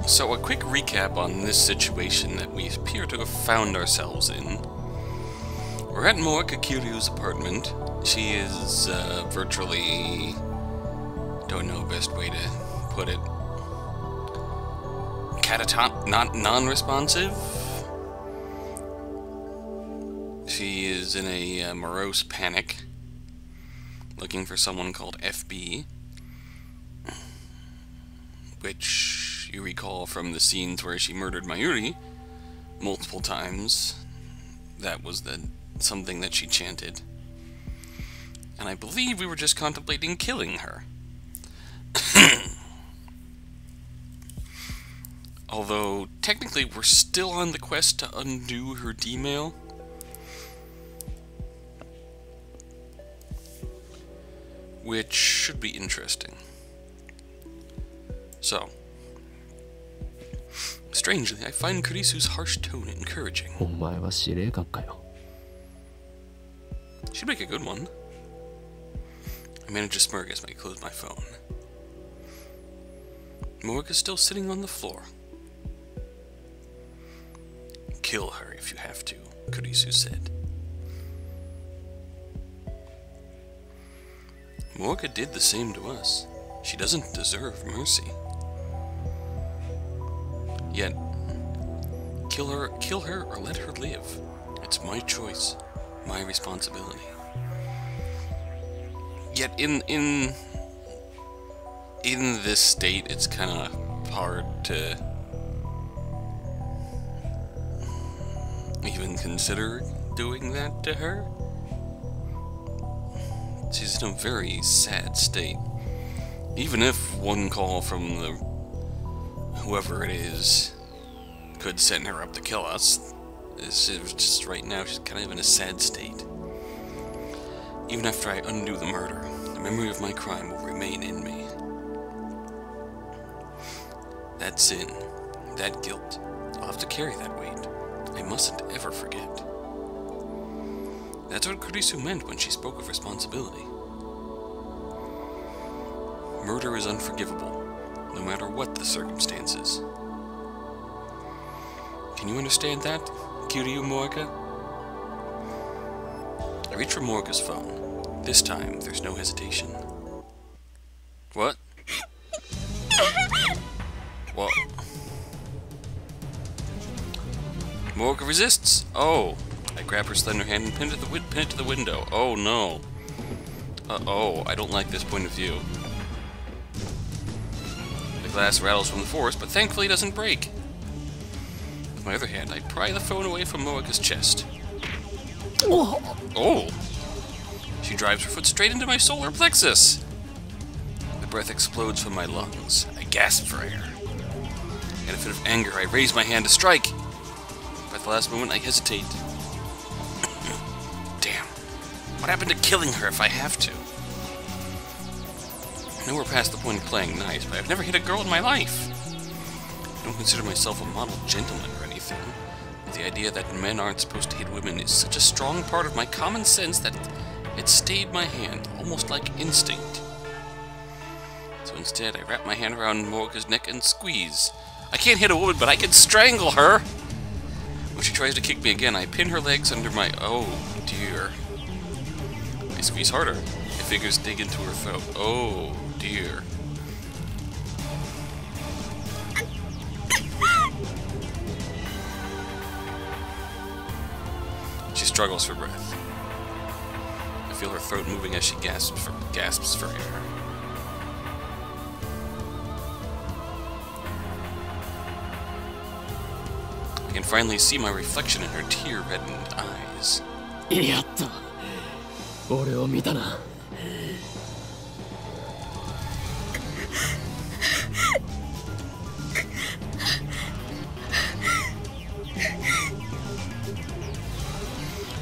So a quick recap on this situation that we appear to have found ourselves in. We're at Morika Kiryu's apartment. She is virtually... don't know best way to put it. Not non-responsive. She is in a morose panic, looking for someone called FB, which you recall from the scenes where she murdered Mayuri multiple times. That was something that she chanted. And I believe we were just contemplating killing her. Although, technically, we're still on the quest to undo her D-mail. Which should be interesting. So, strangely, I find Kurisu's harsh tone encouraging. She'd make a good one. I manage to smirk as I close my phone. Morika's still sitting on the floor. Kill her if you have to, Kurisu said. Morika did the same to us. She doesn't deserve mercy. Yet, kill her or let her live. It's my choice, my responsibility. Yet in this state, it's kind of hard to even consider doing that to her. She's in a very sad state. Even if one call from whoever it is could send her up to kill us, it's just right now she's kind of in a sad state. Even after I undo the murder, the memory of my crime will remain in me. That sin, that guilt, I'll have to carry that weight. I mustn't ever forget. That's what Kurisu meant when she spoke of responsibility. Murder is unforgivable, no matter what the circumstances. Can you understand that, Kiryu Morika? I reach for Morika's phone. This time, there's no hesitation. What? What? Morika resists! Oh! I grab her slender hand and pin it to the window. Oh no. Uh-oh, I don't like this point of view. The glass rattles from the force, but thankfully doesn't break. With my other hand, I pry the phone away from Morika's chest. Oh! She drives her foot straight into my solar plexus! The breath explodes from my lungs. I gasp for air. In a fit of anger, I raise my hand to strike. At the last moment, I hesitate. Damn. What happened to killing her if I have to? I know we're past the point of playing nice, but I've never hit a girl in my life. I don't consider myself a model gentleman or anything. But the idea that men aren't supposed to hit women is such a strong part of my common sense that it stayed my hand, almost like instinct. So instead, I wrap my hand around Morika's neck and squeeze. I can't hit a woman, but I can strangle her! When she tries to kick me again, I pin her legs under my... oh, dear. I squeeze harder. My fingers dig into her throat. Oh, dear. She struggles for breath. I feel her throat moving as she gasps for air. I can finally see my reflection in her tear-reddened eyes.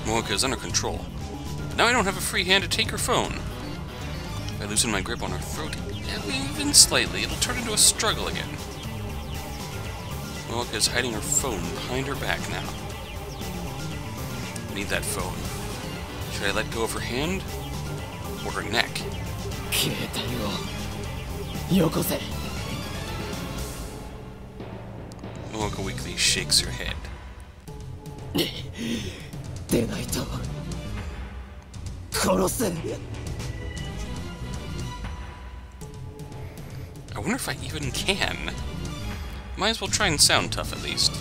Morika is under control. Now I don't have a free hand to take her phone. If I loosen my grip on her throat, even slightly, it'll turn into a struggle again. Morika is hiding her phone behind her back now. I need that phone. Should I let go of her hand? Or her neck? Mocha weakly shakes her head. I wonder if I even can. Might as well try and sound tough at least.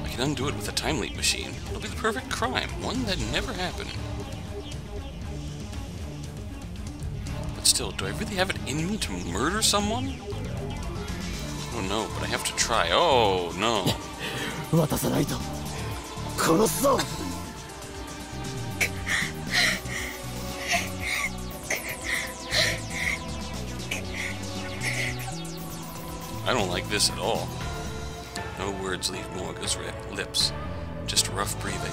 I can undo it with a time leap machine. It'll be the perfect crime, one that never happened. But still, do I really have it in me to murder someone? Oh no, but I have to try. Oh no. I don't like this at all. No words leave Morga's lips, just rough breathing.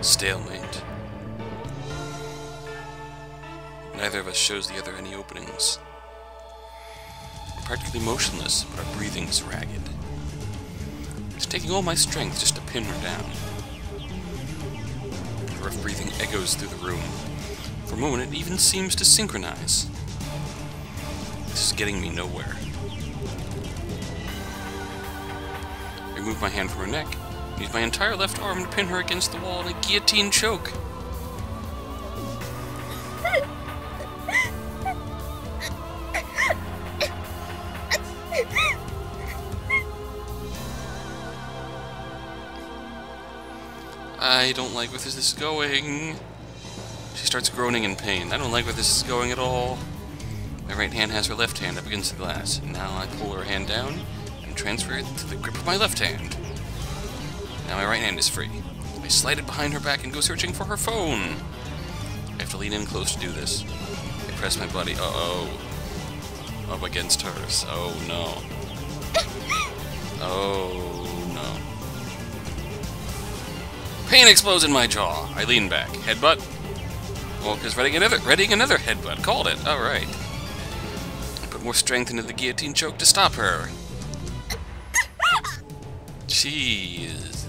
Stalemate. Neither of us shows the other any openings. We're practically motionless, but our breathing's ragged. It's taking all my strength just to pin her down. The rough breathing echoes through the room. For a moment, it even seems to synchronize. This is getting me nowhere. I remove my hand from her neck, and use my entire left arm to pin her against the wall in a guillotine choke. I don't like where this is going. She starts groaning in pain. I don't like where this is going at all. My right hand has her left hand up against the glass. Now I pull her hand down and transfer it to the grip of my left hand. Now my right hand is free. I slide it behind her back and go searching for her phone. I have to lean in close to do this. I press my body, up against hers. Oh no. Oh no. Pain explodes in my jaw. I lean back. Headbutt. Mocha's readying another headbutt. Called it. Alright. More strength into the guillotine choke to stop her. Jeez,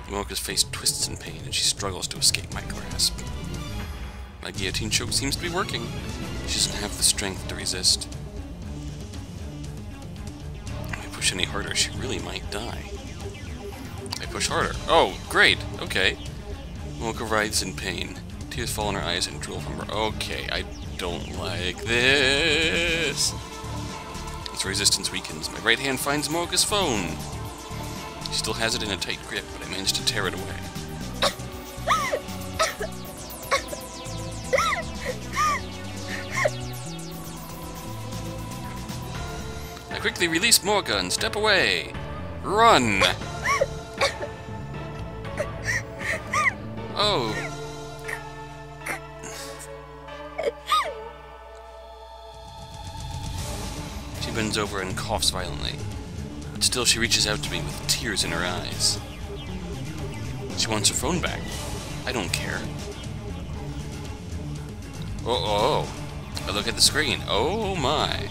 Mocha's face twists in pain and she struggles to escape my grasp. My guillotine choke seems to be working. She doesn't have the strength to resist. If I push any harder, she really might die. I push harder. Oh, great. Okay. Mocha writhes in pain. Tears fall in her eyes and drool from her. Okay, I don't like this. As resistance weakens, my right hand finds Mocha's phone. She still has it in a tight grip, but I managed to tear it away. I quickly release Mocha and step away. Run! Oh. She bends over and coughs violently, but still she reaches out to me with tears in her eyes. She wants her phone back. I don't care. Oh. I look at the screen. Oh my.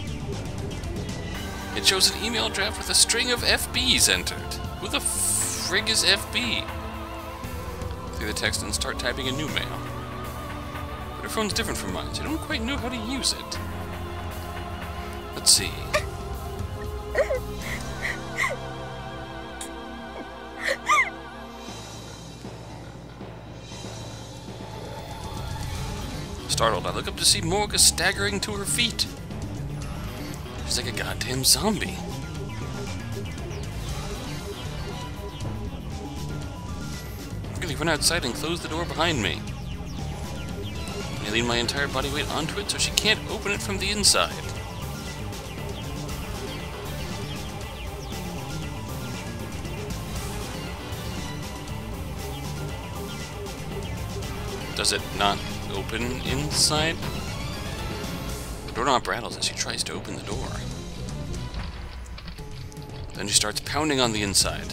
It shows an email draft with a string of FBs entered. Who the frig is FB? Clear the text and start typing a new mail. But her phone's different from mine, so I don't quite know how to use it. Let's see. Startled, I look up to see Morga staggering to her feet. She's like a goddamn zombie. I quickly run outside and close the door behind me. I lean my entire body weight onto it so she can't open it from the inside. Does it not open inside? The doorknob rattles as she tries to open the door. Then she starts pounding on the inside.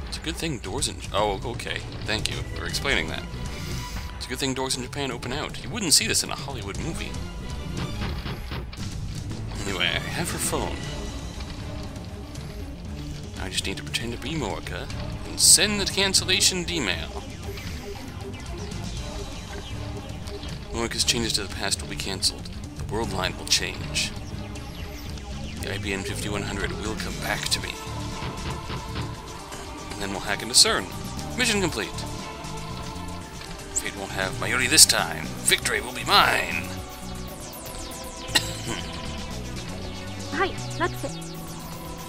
It's a good thing doors in... Oh, okay. Thank you for explaining that. It's a good thing doors in Japan open out. You wouldn't see this in a Hollywood movie. Anyway, I have her phone. I just need to pretend to be Morga and send the cancellation email. Morika's changes to the past will be cancelled. The world line will change. The IBM 5100 will come back to me. And then we'll hack into CERN. Mission complete. Fate won't have Mayuri this time. Victory will be mine. はい、ラクセ。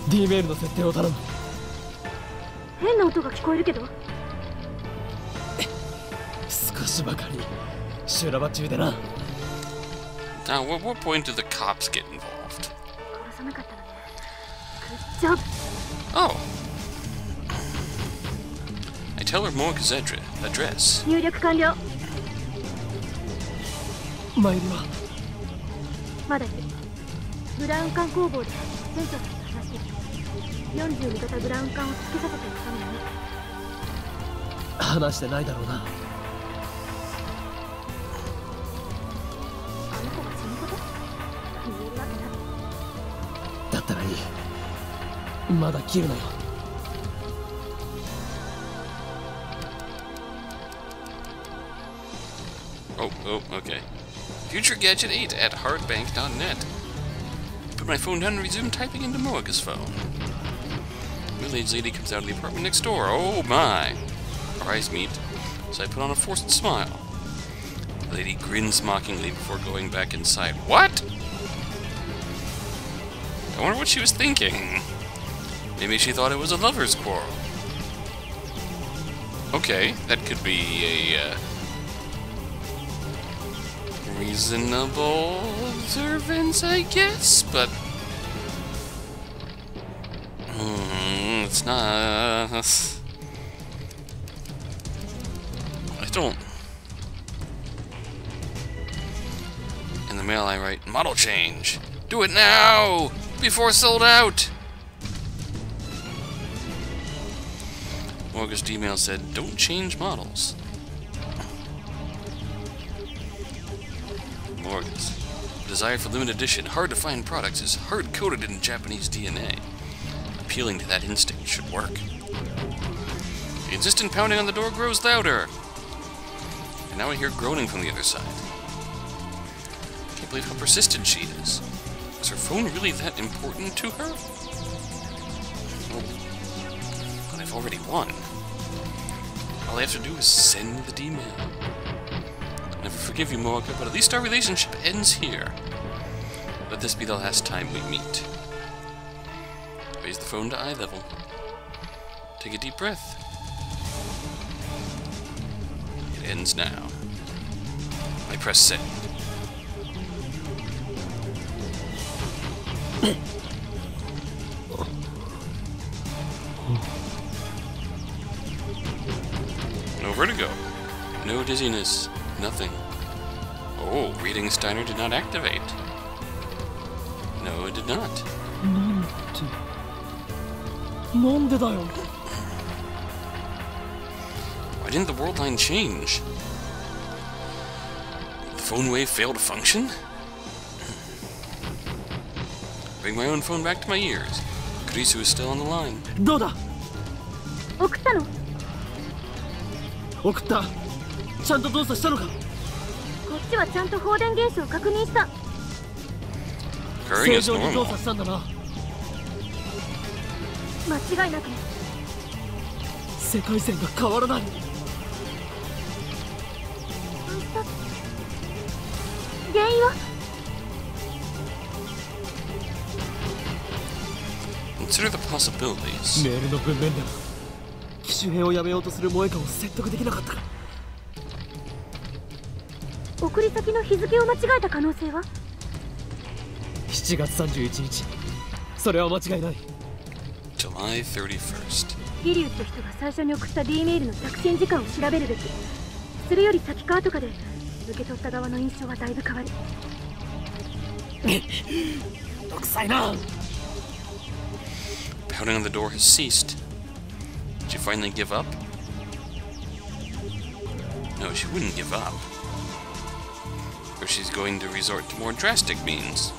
D メールの設定を頼む。変な音が聞こえるけど。少しばかり修羅場中でな。Now, what point do the cops get involved? 殺さなかったのね。グッジョブ。Oh. I tell her Morika's address. 入力完了。マイルはまだいる。ブラウン管工房で船長さんと話してる。42型ブラウン管をつけさせておくためにね。話してないだろうな。あの子がそのこと言えるわけない。だったらいい。まだ切るなよ。Oh, okay. Future Gadget 8 at hardbank.net. Put my phone down and resume typing into Morika's phone. Middle-aged lady comes out of the apartment next door. Oh my! Our eyes meet, so I put on a forced smile. The lady grins mockingly before going back inside. What? I wonder what she was thinking. Maybe she thought it was a lover's quarrel. Okay, that could be a reasonable observance, I guess, but it's not. I don't. In the mail I write, model change. Do it now! Before sold out! Morika's email said, don't change models. Morika's desire for limited edition, hard-to-find products is hard-coded in Japanese DNA. Appealing to that instinct should work. The insistent pounding on the door grows louder. And now I hear groaning from the other side. I can't believe how persistent she is. Is her phone really that important to her? Well, but I've already won. All I have to do is send the email. I'll never forgive you, Morika, but at least our relationship ends here. Let this be the last time we meet. Raise the phone to eye level. Take a deep breath. It ends now. I press send. No vertigo. No dizziness. Nothing. Oh, reading Steiner did not activate. No, it did not. Why didn't the world line change? Did the phone wave fail to function? Bring my own phone back to my ears. Kurisu is still on the line. どうだ。送ったの？送った。ちゃんと動作したのか。こっちはちゃんと放電現象を確認した。Occurring is 正常に動 normal. 作したんだな。間違いなくね。世界線が変わらない。原因は？ Consider the possibilities. メールの文面では機種変をやめようとする萌香を説得できなかった。送り先の日付を間違えた可能性は7月31日。それは間違いない。July 31st. ギリュウって人が最初に送った D メールの着信時間を調べるべき。それより先か後かで受け取った側の印象はだいぶ変わる。独裁な。Pounding on the door has ceased. Did she finally give up? No, she wouldn't give up. Or she's going to resort to more drastic means.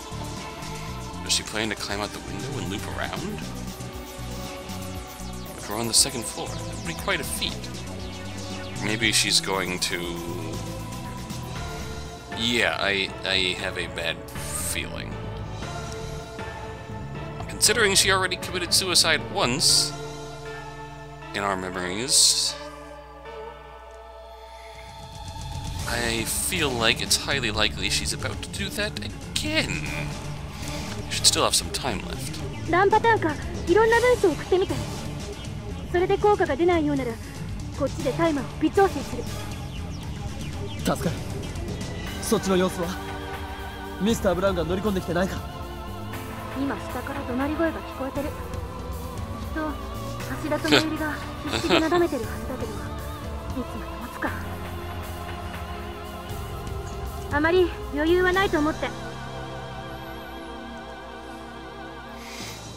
Does she plan to climb out the window and loop around? If we're on the second floor, that would be quite a feat. Maybe she's going to Yeah, I have a bad feeling. Considering she already committed suicide once, in our memories, I feel like it's highly likely she's about to do that again. Should still have some time left. 何パターンかいろんな文章を送ってみて。それで効果が出ないようなら、こっちでタイマーを微調整する。助かる。そっちの様子はミスター・ブラウンが乗り込んできてないか。今下から怒鳴り声が聞こえてる。きっと柱とメイリが必死でなだめてるはずだけど、いつまで持つか。あまり余裕はないと思って。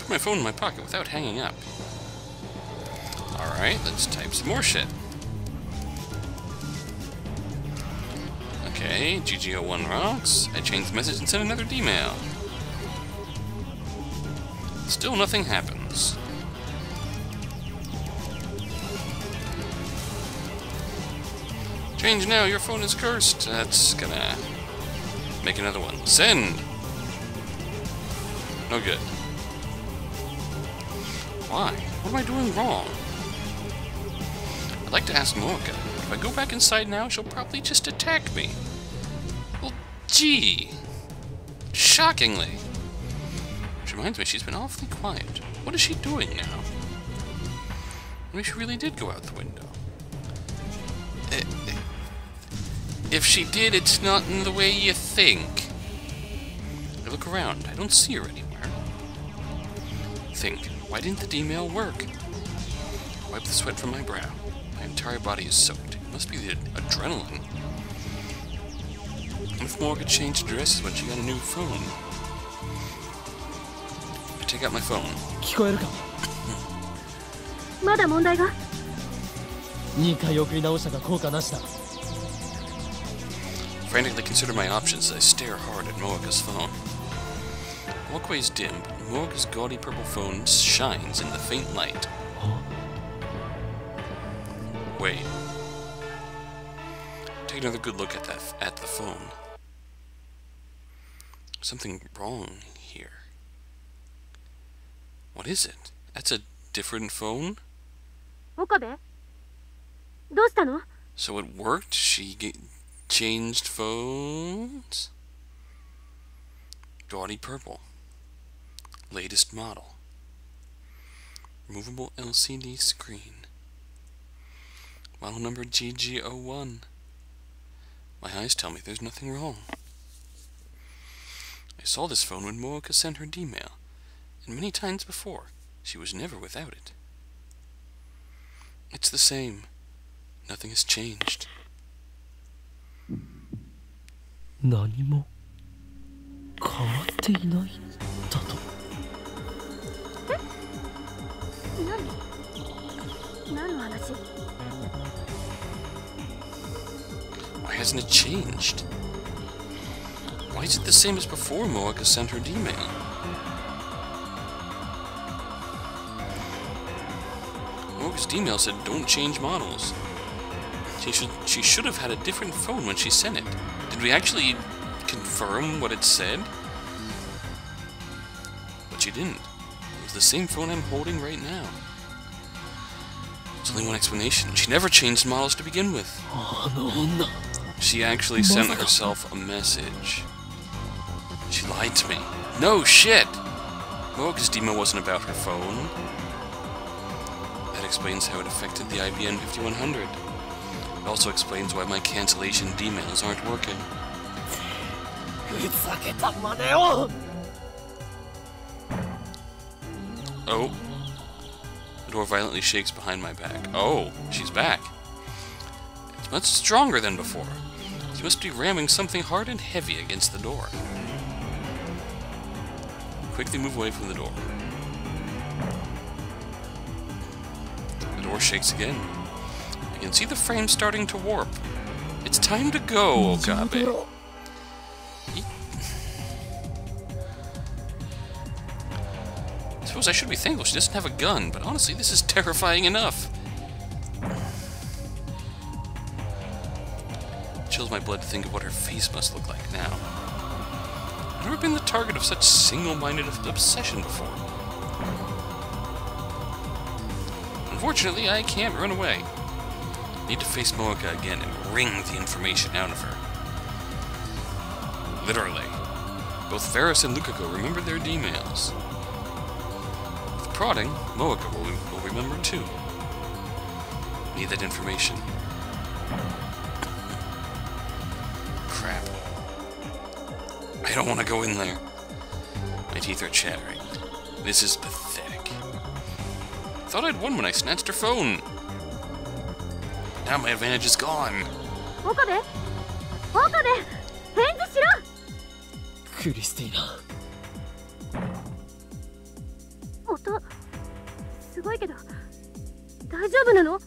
Put my phone in my pocket without hanging up. Alright, let's type some more shit. Okay, GGO1 rocks. I changed the message and sent another email. Still nothing happens. Change now, your phone is cursed. That's gonna make another one. Send! No good. Why? What am I doing wrong? I'd like to ask Mocha. If I go back inside now, she'll probably just attack me. Well, gee. Shockingly. Which reminds me, she's been awfully quiet. What is she doing now? Maybe she really did go out the window. If she did, it's not in the way you think. I look around. I don't see her anywhere. Think, why didn't the email work? Wipe the sweat from my brow. My entire body is soaked. It must be the adrenaline. What if Morgan changed dresses when she got a new phone? I take out my phone. 聞こえるか。まだ問題が。2回送り直したが効果なしだ。 Frantically consider my options as I stare hard at Moika's phone. The walkway is dim, but Moika's gaudy purple phone shines in the faint light. Wait. Take another good look at the phone. Something wrong here. What is it? That's a different phone? 岡部、どうしたの？ So it worked? She changed phones? Gaudy purple. Latest model. Removable LCD screen. Model number GG01. My eyes tell me there's nothing wrong. I saw this phone when Moika sent her email, and many times before. She was never without it. It's the same. Nothing has changed. 何も変わっていないだと。何の話？ Why hasn't it changed? Why is it the same as before Moika sent her email? Moika's email said don't change models. She should have had a different phone when she sent it. Did we actually confirm what it said? But she didn't. It was the same phone I'm holding right now. There's only one explanation. She never changed models to begin with. She actually sent herself a message. She lied to me. No shit! Moika's email wasn't about her phone. That explains how it affected the IBM 5100. It also explains why my cancellation emails aren't working. Oh. The door violently shakes behind my back. Oh, she's back. It's much stronger than before. She must be ramming something hard and heavy against the door. Quickly move away from the door. The door shakes again. I can see the frame starting to warp. It's time to go, Okabe. I suppose I should be thankful she doesn't have a gun, but honestly, this is terrifying enough. chills my blood to think of what her face must look like now. I've never been the target of such single-minded obsession before. Unfortunately, I can't run away. I need to face Moeka again and wring the information out of her. Literally. Both Varys and Lukaku remember their D-mails. With prodding, Moeka will remember too. Need that information. Crap. I don't want to go in there. My teeth are chattering. This is pathetic. I thought I'd won when I snatched her phone. Now my advantage is gone. Okabe! Okabe! 返事しろ! クリスティーナ。音、すごいけど、大丈夫なの？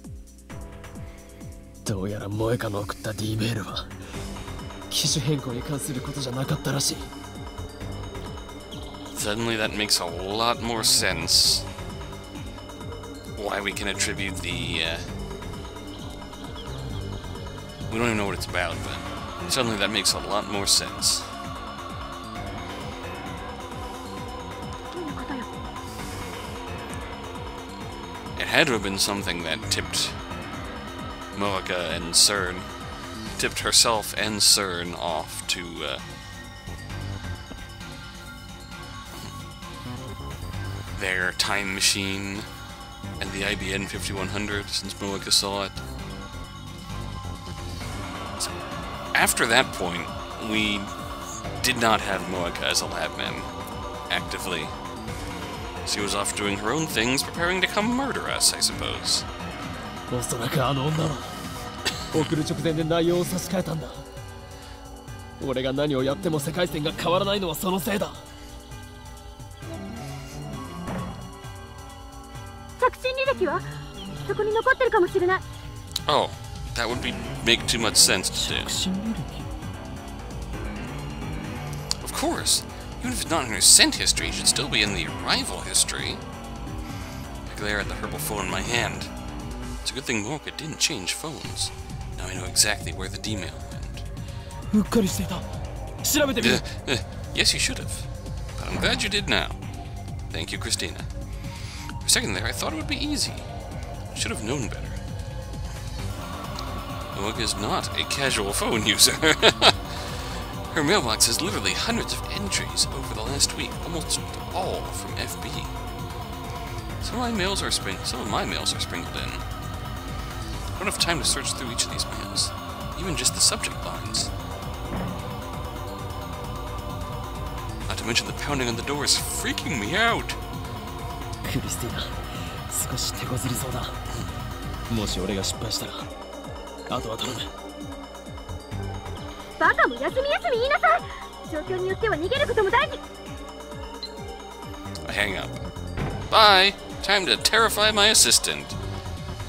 どうやら萌香の送った D メールは機種変更に関することじゃなかったらしい。Suddenly that makes a lot more sense. Why we can attribute the, we don't even know what it's about, but suddenly that makes a lot more sense. It had to have been something that tipped Moeka and Cern, tipped herself and Cern off to, their time machine and the IBN 5100, since Moeka saw it. So, after that point, we did not have Moeka as a labman, actively. She was off doing her own things, preparing to come murder us, I suppose. おそらくあの女は送る直前で内容を差し替えたんだ。俺が何をやっても世界線が変わらないのはそのせいだ。着信履歴はそこに残ってるかもしれない。Oh, that would make too much sense to do. 着信履歴? Of course. Even if it's not in her sent history, it should still be in the arrival history. I glare at the herbal phone in my hand. It's a good thing Moeka didn't change phones. Now I know exactly where the D-mail went. うっかりしていた。調べてみる。Yes, you should have. But I'm glad you did now. Thank you, Christina. For a second there, I thought it would be easy. I should have known better. Moeka is not a casual phone user. Her mailbox has literally hundreds of entries over the last week, almost all from FB. Some of my mails are sprinkled in. I don't have time to search through each of these mails, even just the subject lines. Not to mention the pounding on the door is freaking me out. クリスティーナ、少し手こずりそうだ。もし俺が失敗したら、あとは頼む。バカも休み休み言いなさい。状況によっては逃げることも大事。I hang up. Bye. Time to terrify my assistant.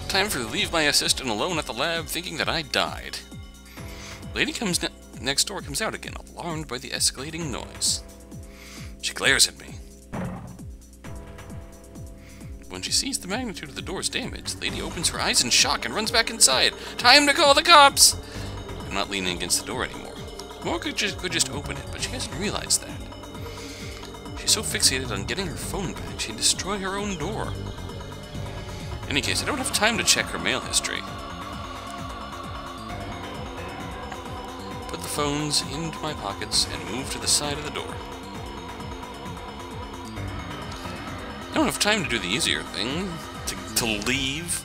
Time for to leave my assistant alone at the lab, thinking that I died. Lady next door comes out again, alarmed by the escalating noise. She glares at me. When she sees the magnitude of the door's damage, the lady opens her eyes in shock and runs back inside. Time to call the cops! I'm not leaning against the door anymore. Moeka could just open it, but she hasn't realized that. She's so fixated on getting her phone back, she'd destroy her own door. In any case, I don't have time to check her mail history. Put the phones into my pockets and move to the side of the door. I don't have time to do the easier thing, to leave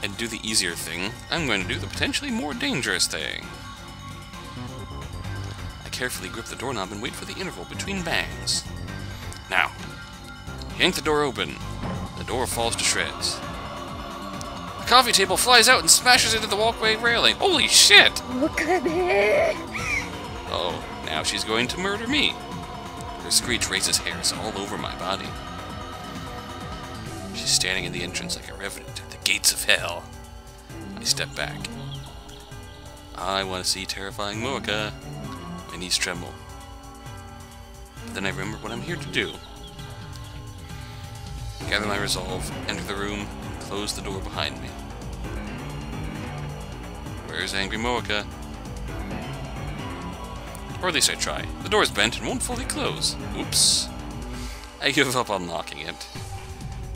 and do the easier thing. I'm going to do the potentially more dangerous thing. I carefully grip the doorknob and wait for the interval between bangs. Now, yank the door open. The door falls to shreds. The coffee table flies out and smashes into the walkway railing. Holy shit! Oh, now she's going to murder me. Her screech raises hairs all over my body. She's standing in the entrance like a revenant at the gates of hell. I step back. I want to see terrifying Moeka. My knees tremble. But then I remember what I'm here to do. Gather my resolve, enter the room, and close the door behind me. Where's angry Moeka? Or at least I try. The door is bent and won't fully close. Oops. I give up on locking it.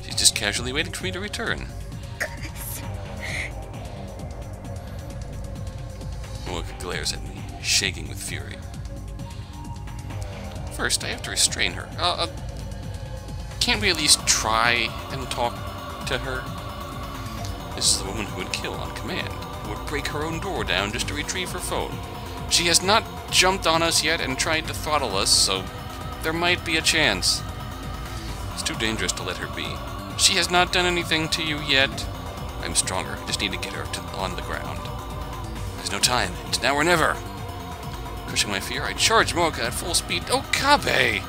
She's just casually waiting for me to return. Moeka glares at me, shaking with fury. First, I have to restrain her. Can't we at least try and talk to her? This is the woman who would kill on command, who would break her own door down just to retrieve her phone. She has not jumped on us yet and tried to throttle us, so there might be a chance. It's too dangerous to let her be. She has not done anything to you yet. I'm stronger. I just need to get her on the ground. There's no time. It's now or never. Crushing my fear, I charge Moeka at full speed. Oh, Kabe!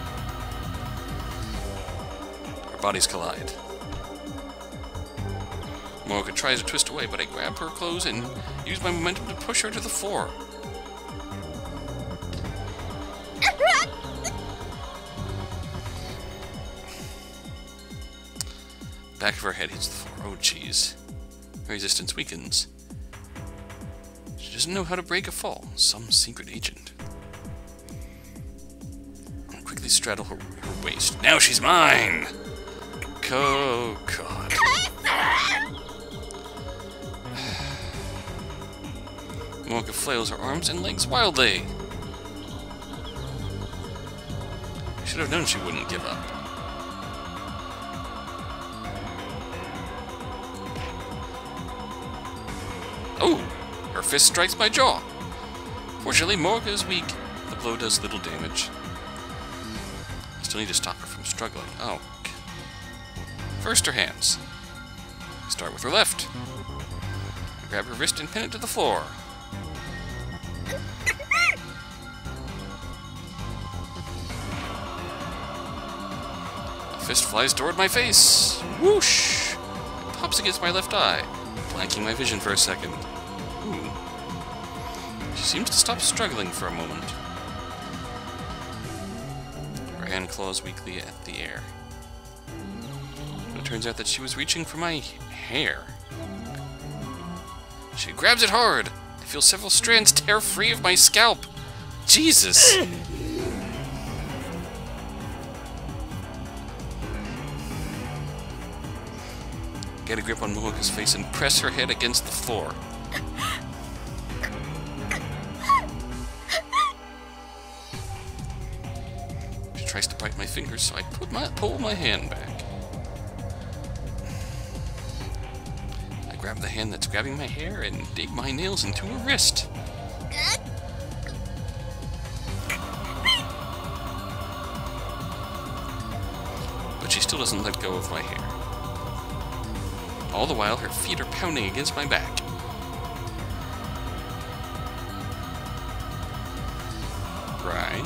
Our bodies collide. Moeka tries to twist away, but I grab her clothes and use my momentum to push her to the floor. Back of her head hits the floor. Oh, jeez. Her resistance weakens. She doesn't know how to break a fall. Some secret agent. I quickly straddle her waist. Now she's mine! Oh, God. Moeka flails her arms and legs wildly. I should have known she wouldn't give up. Oh! Her fist strikes my jaw. Fortunately, Moeka is weak. The blow does little damage. I still need to stop her from struggling. Oh. First, her hands. Start with her left. I grab her wrist and pin it to the floor. A fist flies toward my face. Whoosh! It pops against my left eye, blanking my vision for a second. Ooh. She seems to stop struggling for a moment. Her hand claws weakly at the air. But it turns out that she was reaching for my hair. She grabs it hard. I feel several strands tear free of my scalp. Jesus! Get a grip on Moeka's face and press her head against the floor. She tries to bite my fingers, so I pull my hand back. I grab the hand that's grabbing my hair and dig my nails into her wrist. But she still doesn't let go of my hair. All the while, her feet are pounding against my back. Right.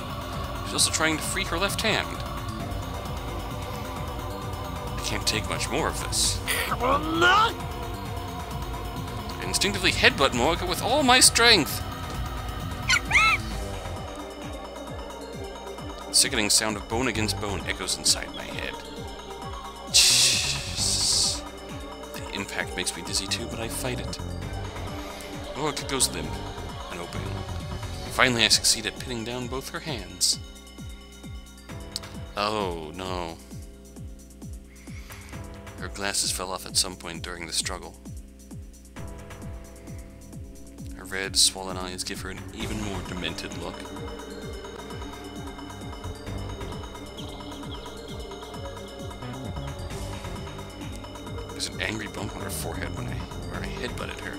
She's also trying to free her left hand. I can't take much more of this. I instinctively headbutt Moeka with all my strength. The sickening sound of bone against bone echoes inside my head. Impact makes me dizzy too, but I fight it. Moeka goes limp and open. Finally, I succeed at pinning down both her hands. Oh, no. Her glasses fell off at some point during the struggle. Her red, swollen eyes give her an even more demented look. There's an angry bump on her forehead where I headbutted her.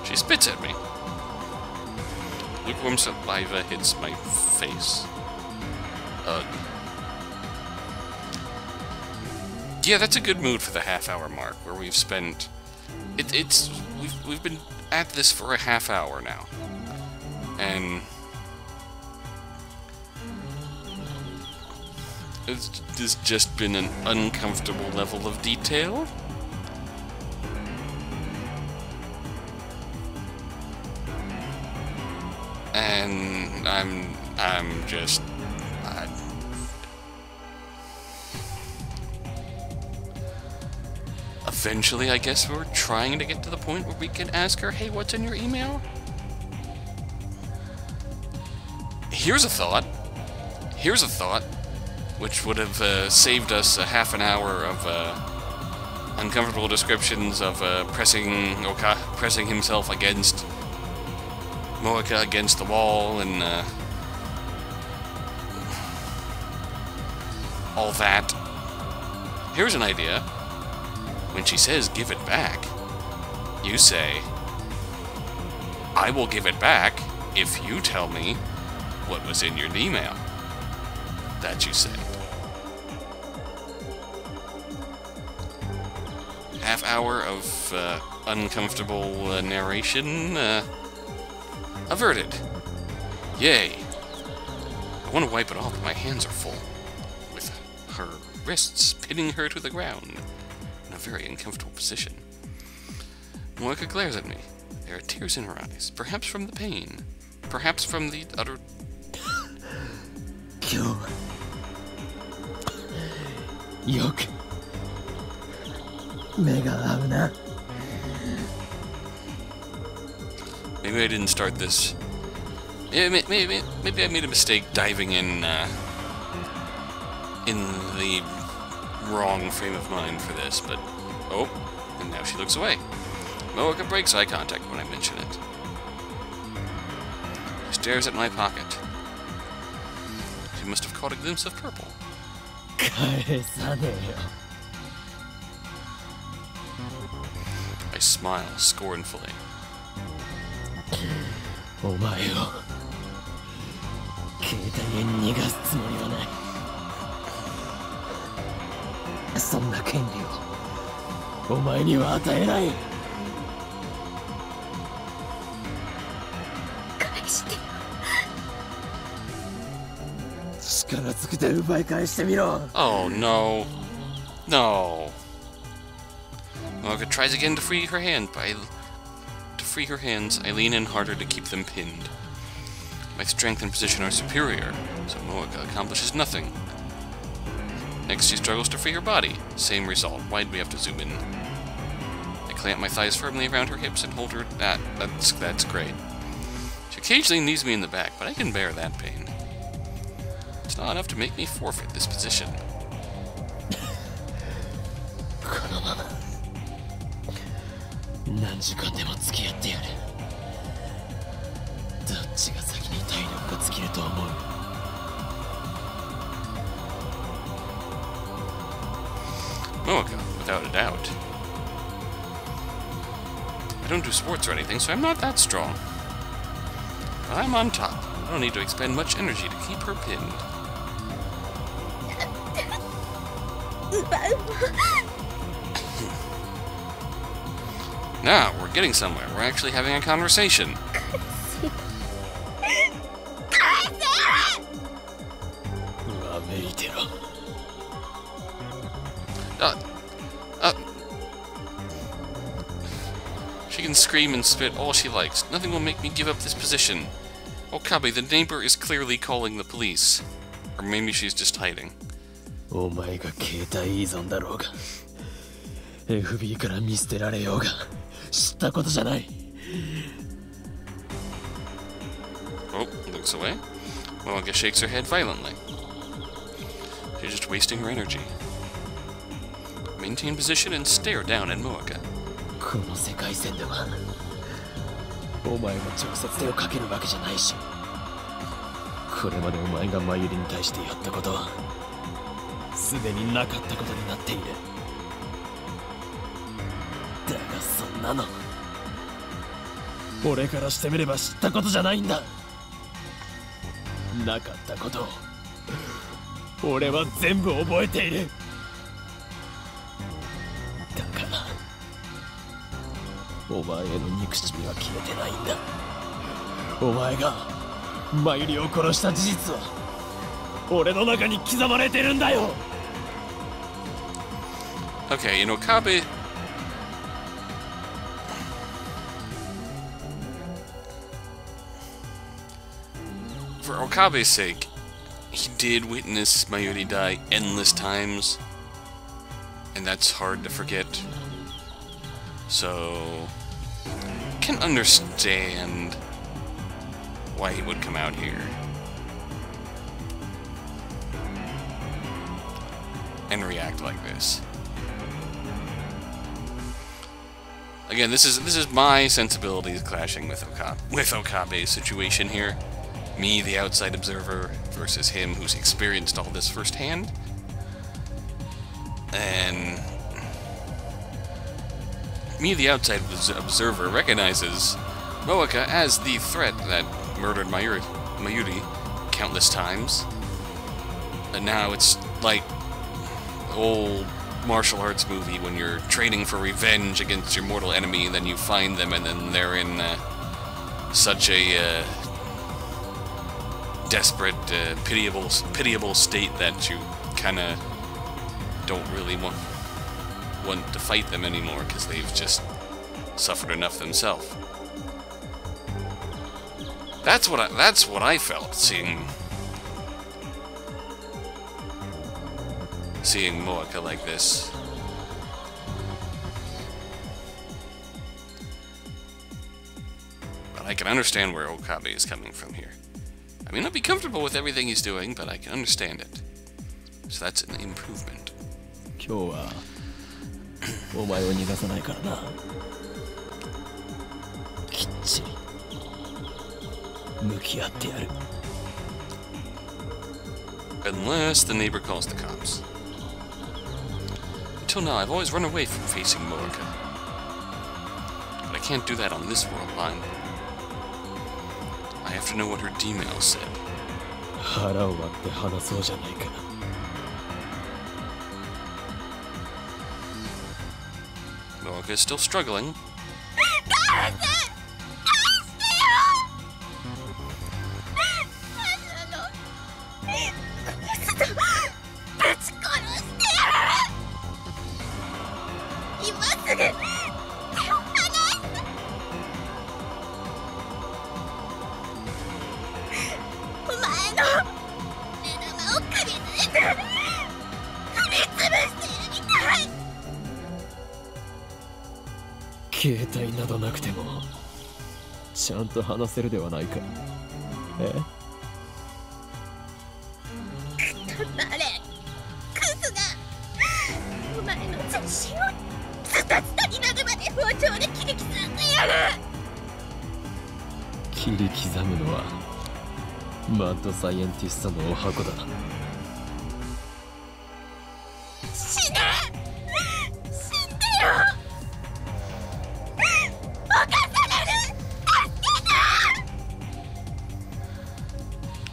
She spits at me. Lukewarm saliva hits my face. Ugh. Yeah, that's a good mood for the half-hour mark, where we've spent we've been at this for a half hour now, and there's just been an uncomfortable level of detail. And I'm just... Eventually, I guess we're trying to get to the point where we can ask her, hey, what's in your email? Here's a thought, which would have saved us a half an hour of uncomfortable descriptions of pressing himself against Moeka against the wall and all that. Here's an idea. When she says, give it back, you say, I will give it back if you tell me what was in your email. That you say. Half hour of uncomfortable narration averted. Yay. I want to wipe it off, but my hands are full. With her wrists pinning her to the ground. In a very uncomfortable position. Moeka glares at me. There are tears in her eyes. Perhaps from the pain. Perhaps from the utter... Maybe I didn't start this. Maybe I made a mistake diving in the wrong frame of mind for this, but... Oh, and now she looks away. Moeka breaks eye contact when I mention it. She stares at my pocket. She must have caught a glimpse of purple. I smile scornfully. お前を携帯へ逃がすつもりはない。そんな権利をお前には与えない。返してよ。力ずくで奪い返してみろ。Oh no. No. Moeka tries again to free her hand, but to free her hands, I lean in harder to keep them pinned. My strength and position are superior, so Moeka accomplishes nothing. Next, she struggles to free her body. Same result. Why'd we have to zoom in? I clamp my thighs firmly around her hips and hold her... That's great. She occasionally knees me in the back, but I can bear that pain. It's not enough to make me forfeit this position. このまま何時間でも付き合ってやる。どっちが先に体力が尽きると思う。Moeka, without a doubt. I don't do sports or anything, so I'm not that strong. But I'm on top. I don't need to expend much energy to keep her pinned. Now, we're getting somewhere. We're actually having a conversation. She can scream and spit all she likes. Nothing will make me give up this position. Okabe, the neighbor is clearly calling the police. Or maybe she's just hiding. お前が携帯依存だろうが FB から見捨てられようが知ったことじゃない。 Oh, looks away. Moeka shakes her head violently. She's just wasting her energy. Maintain position and stare down at Moeka. この世界線ではお前が直接手をかけるわけじゃないし、これまでお前がマユリに対してやったことはすでになかったことになっている。だがそんなの俺からしてみれば知ったことじゃないんだ。なかったことを俺は全部覚えている。だからお前への憎しみは消えてないんだ。お前がマユリを殺した事実は俺の中に刻まれてるんだよ。 Okay, Okabe... For Okabe's sake, he did witness Mayuri die endless times, and that's hard to forget. So, I can understand why he would come out here and react like this. Again, this is my sensibilities clashing with Okabe's situation here. Me, the outside observer, versus him who's experienced all this firsthand. And me, the outside observer, recognizes Moeka as the threat that murdered Mayuri countless times. And now it's like old martial arts movie when you're training for revenge against your mortal enemy, and then you find them, and then they're in such a desperate, pitiable state that you kind of don't really want to fight them anymore because they've just suffered enough themselves. That's what I felt seeing Moeka like this. But I can understand where Okabe is coming from here. I may not be comfortable with everything he's doing, but I can understand it. So that's an improvement. 今日はお前を逃がさないからな。きっちり向き合ってやる。Unless the neighbor calls the cops. Until now, I've always run away from facing Moeka. But I can't do that on this world line. I have to know what her D-mail said. 腹を割って話そうじゃないか。Moeka is still struggling.携帯などなくてもちゃんと話せるではないか。え？誰？クズがお前の全身をズタズタになるまで包丁で切り刻んでやる。切り刻むのはマッドサイエンティストのお箱だ。死ね！死んでよ！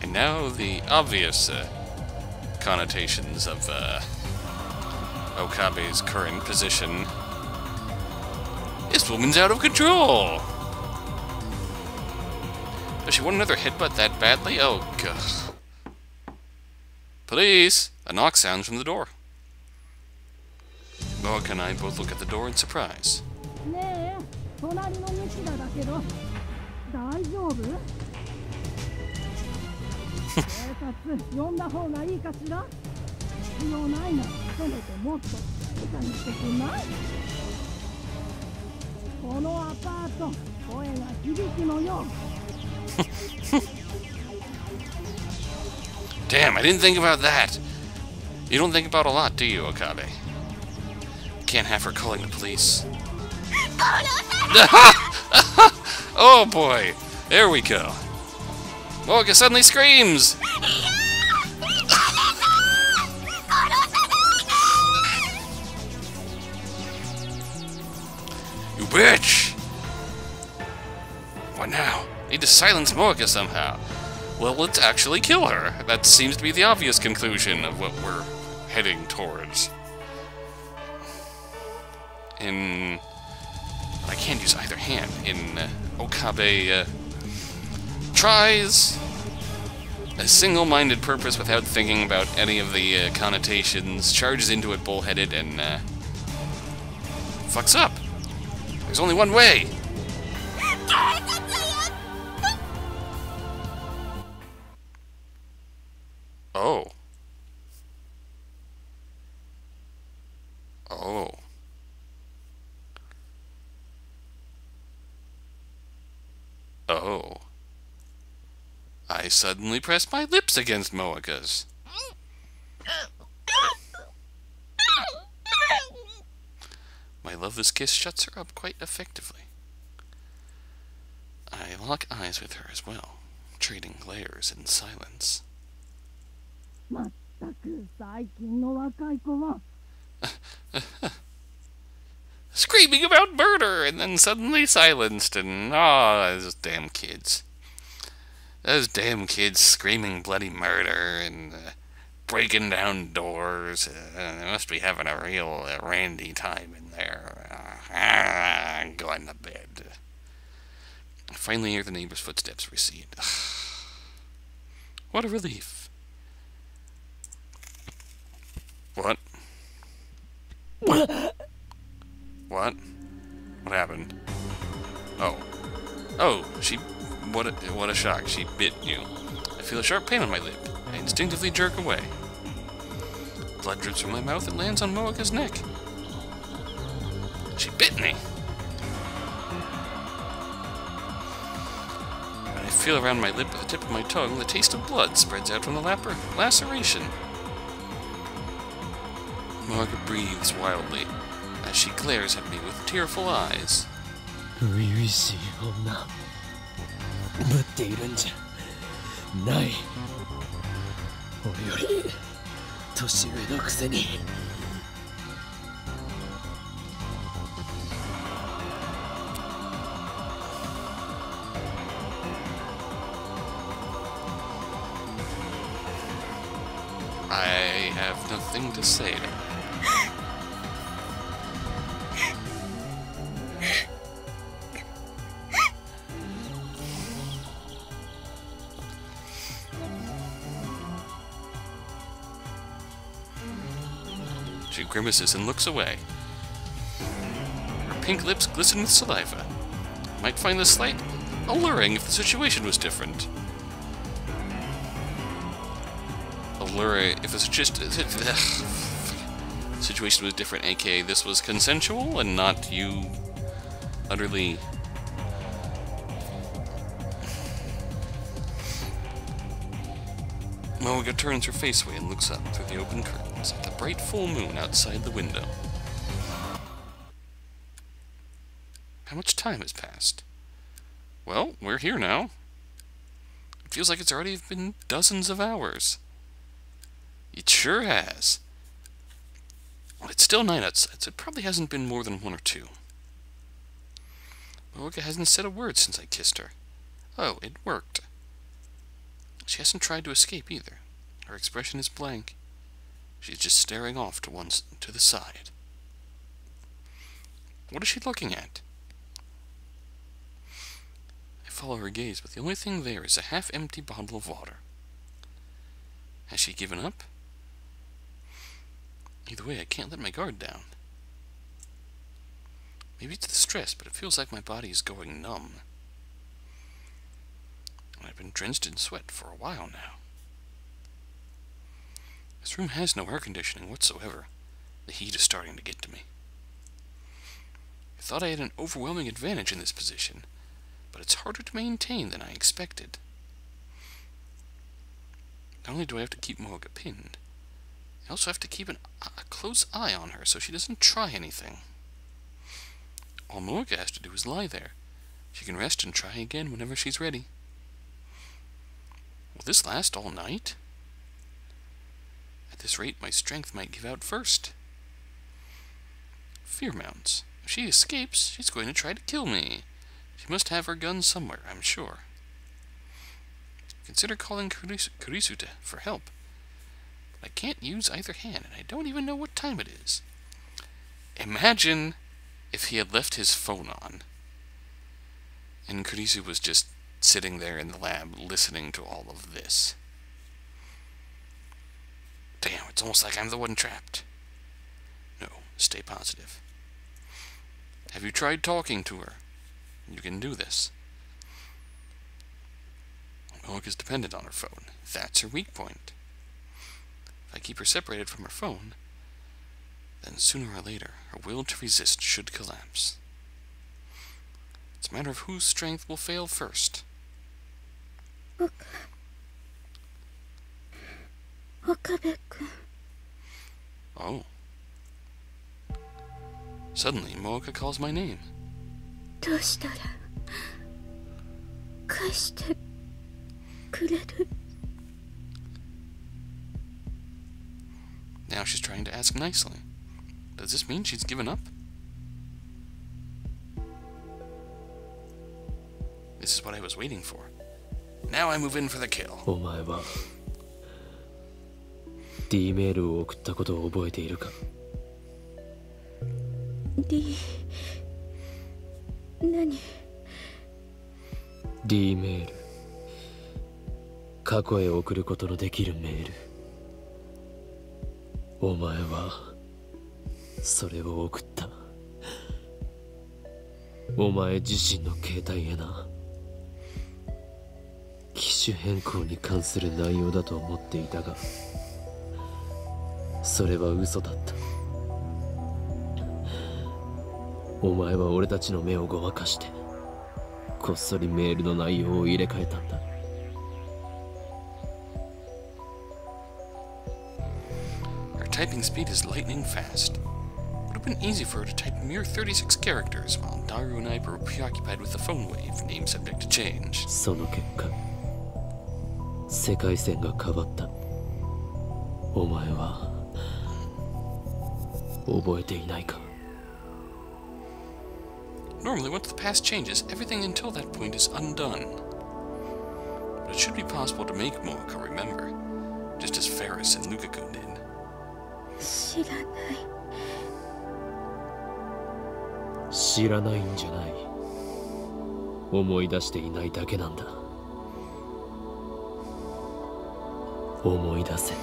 And now the obvious connotations of Okabe's current position. This woman's out of control! Does she want another headbutt that badly? Oh, God. Police! A knock sounds from the door. Moeka and I both look at the door in surprise. 隣の西田だけど大丈夫？警察呼んだ方がいいかしら？必要ないならせめてもっと静かにしてくんない？このアパート声が響くのよ。Damn, I didn't think about that. You don't think about a lot, do you, Okabe? Can't have her calling the police. Oh boy, there we go. Moeka suddenly screams! You bitch! What now? Need to silence Moeka somehow. Well, let's actually kill her. That seems to be the obvious conclusion of what we're heading towards. In I can't use either hand in Okabe tries a single-minded purpose without thinking about any of the connotations, charges into it bullheaded, and fucks up. There's only one way. Oh. Oh. Oh. I suddenly pressed my lips against Moeka's. My loveless kiss shuts her up quite effectively. I lock eyes with her as well, trading glares in silence. Screaming about murder, and then suddenly silenced, and those damn kids. Those damn kids screaming bloody murder, and breaking down doors. They must be having a real randy time in there. I'm going to bed. I finally hear the neighbor's footsteps recede. What a relief. What? What? What happened? Oh. Oh, what a shock. She bit you. I feel a sharp pain on my lip. I instinctively jerk away. Blood drips from my mouth and lands on Moeka's neck. She bit me. When I feel around my lip with the tip of my tongue, the taste of blood spreads out from the laceration. Moeka breathes wildly as she glares at me with tearful eyes. I have nothing to say to her. She grimaces and looks away. Her pink lips glisten with saliva. Might find this slight alluring if the situation was different. Alluring if the situation was different, aka this was consensual and not you utterly... Moeka turns her face away and looks up through the open curtains at the bright full moon outside the window. How much time has passed? Well, we're here now. It feels like it's already been dozens of hours. It sure has. Well, it's still night outside, so it probably hasn't been more than 1 or 2. Moeka hasn't said a word since I kissed her. Oh, it worked. She hasn't tried to escape either. Her expression is blank. She's just staring off to the side. What is she looking at? I follow her gaze, but the only thing there is a half-empty bottle of water. Has she given up? Either way, I can't let my guard down. Maybe it's the stress, but it feels like my body is going numb. I've been drenched in sweat for a while now. This room has no air conditioning whatsoever. The heat is starting to get to me. I thought I had an overwhelming advantage in this position, but it's harder to maintain than I expected. Not only do I have to keep Moeka pinned, I also have to keep a close eye on her so she doesn't try anything. All Moeka has to do is lie there. She can rest and try again whenever she's ready. Will this last all night? At this rate, my strength might give out first. Fear mounts. If she escapes, she's going to try to kill me. She must have her gun somewhere, I'm sure. Consider calling Kurisuta for help. But I can't use either hand, and I don't even know what time it is. Imagine if he had left his phone on, and Kurisu was just sitting there in the lab listening to all of this. Damn, it's almost like I'm the one trapped. No, stay positive. Have you tried talking to her? You can do this. Moeka's dependent on her phone. That's her weak point. If I keep her separated from her phone, then sooner or later, her will to resist should collapse. It's a matter of whose strength will fail first. Oh. Suddenly, Moeka calls my name. Now she's trying to ask nicely. Does this mean she's given up? This is what I was waiting for. Now I move in for the kill. お前は D メールを送ったことを覚えているか D 何 D メール過去へ送ることのできるメールお前はそれを送ったお前自身の携帯へな機種変更に関する内容だと思っていたがそれは嘘だったお前は俺たちの目をごまかしてこっそりメールの内容を入れ替えたんだ Her typing speed is lightning fast. It would have been easy for her to type mere 36 characters while Daru and I were preoccupied with the phone wave, name subject to change. その結果世界線が変わったお前は覚えていないか Normally, once the past changes, everything until that point is undone. But it should be possible to make Moeka remember, just as Ferris and Lukaku did. 知らない知らないんじゃない思い出していないだけなんだ思い出せ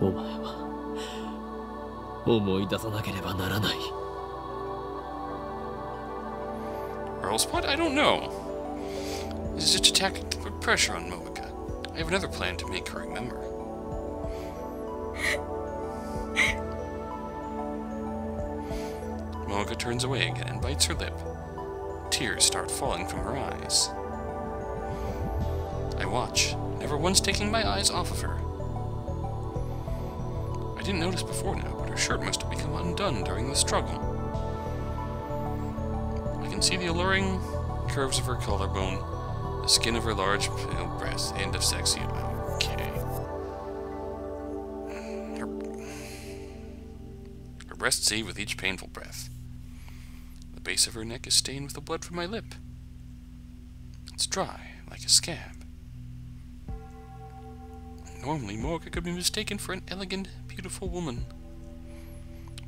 お前は思い出さなければならない Or else what? I don't know. This is just a tactic to put pressure on Moeka. I have another plan to make her remember. Moeka turns away again and bites her lip. Tears start falling from her eyes. I watch, never once taking my eyes off of her. I didn't notice before now, but her shirt must have become undone during the struggle. I can see the alluring curves of her collarbone, the skin of her large pale breasts, and of sexy. Okay. Her breasts heave with each painful breath. The base of her neck is stained with the blood from my lip. It's dry, like a scab. Normally, Moeka could be mistaken for an elegant, beautiful woman.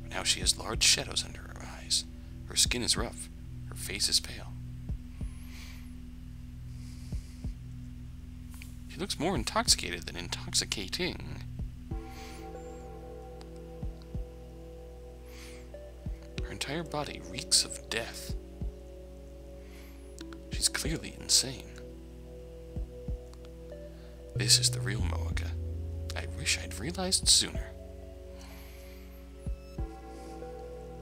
But now she has large shadows under her eyes. Her skin is rough. Her face is pale. She looks more intoxicated than intoxicating. Her entire body reeks of death. She's clearly insane. This is the real Moeka. I wish I'd realized sooner.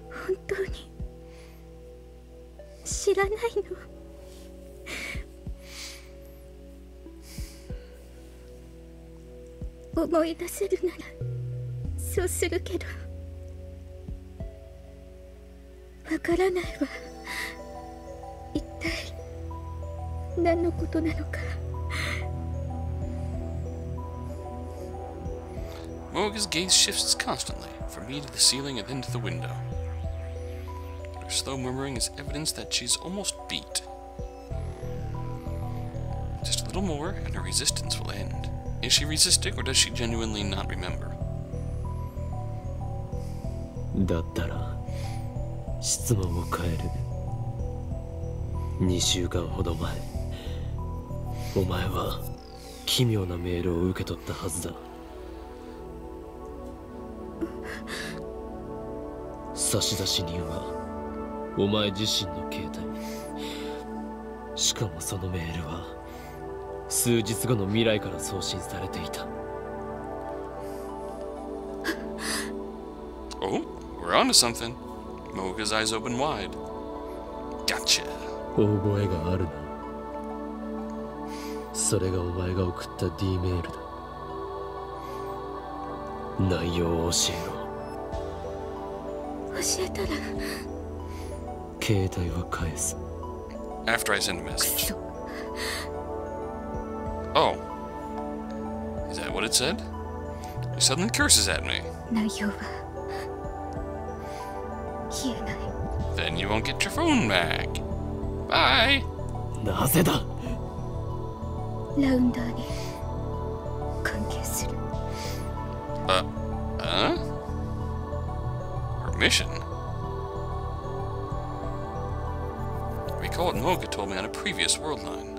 本当に知らないの思い出せるならそうするけどわからないわ一体何のことなのか Moeka's gaze shifts constantly, from me to the ceiling and then to the window. Her slow murmuring is evidence that she's almost beat. Just a little more, and her resistance will end. Is she resisting, or does she genuinely not remember? だったら質問を変える。2週間ほど前、お前は奇妙なメールを受け取ったはずだ。差出人はお前自身の携帯。しかもそのメールは数日後の未来から送信されていた。Oh, we're onto something. Moga's eyes open wide. Gotcha. 覚えがあるな。それがお前が送った D メールだ。内容を教えろ。教えたら携帯は返す。 After I send a message. そう Oh. Is that what it said? He suddenly curses at me. 内容は言えない。 Then you won't get your phone back. Bye. なぜだ。ラウンダーに関係する。Her mission? Recall what Moga told me on a previous world line.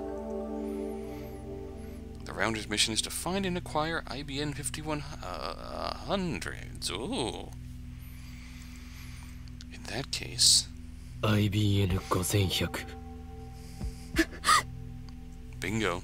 The Rounder's mission is to find and acquire IBN 5100s. Ooh. In that case... IBN 5100。Bingo.